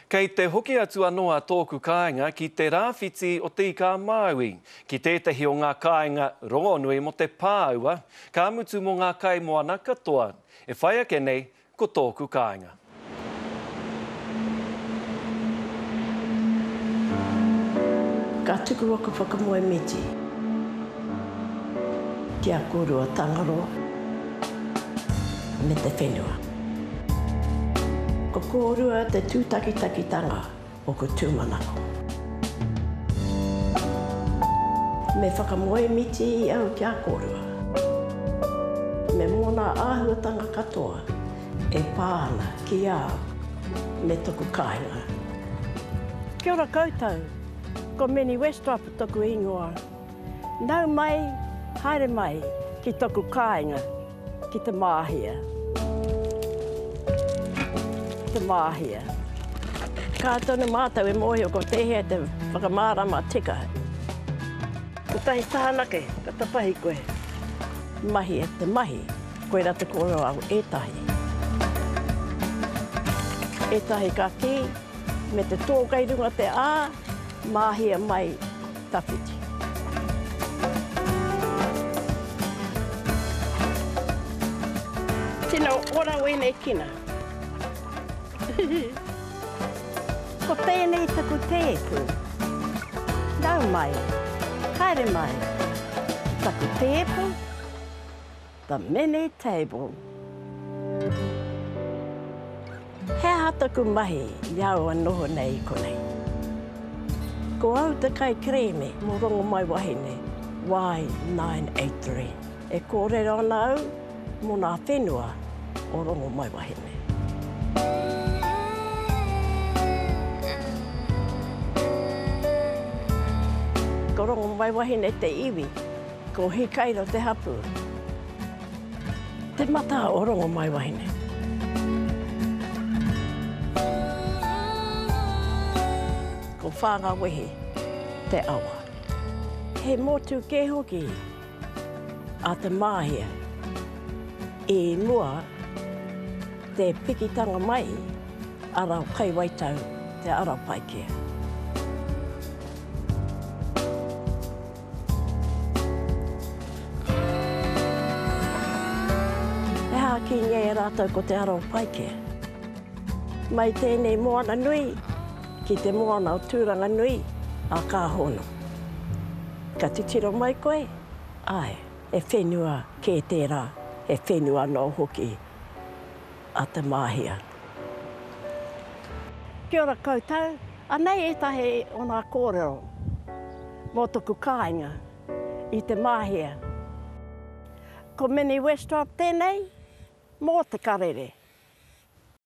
Kei te hoki atu anoa tōku kāinga ki te rāwhiti o te ika Māui. Ki tētahi o ngā kāinga rongonui mo te pāua, ka mutu mo ngā kai moana katoa. E whai ake nei ko tōku kāinga. Ka tuku waka whakamoe miti. Kia korua tangaroa me te whenua. Ko kōrua te tūtakitakitanga o ko tūmanako. Me whakamoe miti i au kia kōrua. Me mōna āhuatanga katoa e pāna ki au me toku kāinga. Kia ora koutou, ko Meni Westrop toku ingoa. Nau mai, haere mai ki toku kāinga ki te māhia. Te māhia. Ka tonu mātou e mohi o ko tehea te whakamārama tika. Ko tahi tānake, ka tapahi koe. Mahi e te mahi, koe rata kōrero au etahi. Etahi ka ki, me te tōkai runga te ā, māhia mai tawhiti. Tino, ora wene kina. Ko tēnei taku tēpu. Nau mai, haere mai, taku tēpu, the Meni table. Hea taku mahi, iau anoho nei konei. Ko au te kai kreme, mo rongo mai wahine, Y983. E kōrero ana au, mo nā whenua o rongo mai wahine. Ko rongo mai wahine te iwi, ko hikairo te hapu. Te mata o rongo mai wahine. Ko whānga wehe, te awa. He motu ke hoki a te māhia. E mua te pikitanga mai, arau kai waitau te arau paikea. Ki ngai rātou ko te arau paikea. Mai tēnei moana nui, ki te moana o tūranga nui, a ka hono. Ka titiro mai koe, ai, e whenua kē tērā, e whenua no hoki a te māhia. Kia ora koutou, anei etahi o ngā kōrero, mō toku kāinga, i te māhia. Ko Meni Westrop tēnei, mō te karere.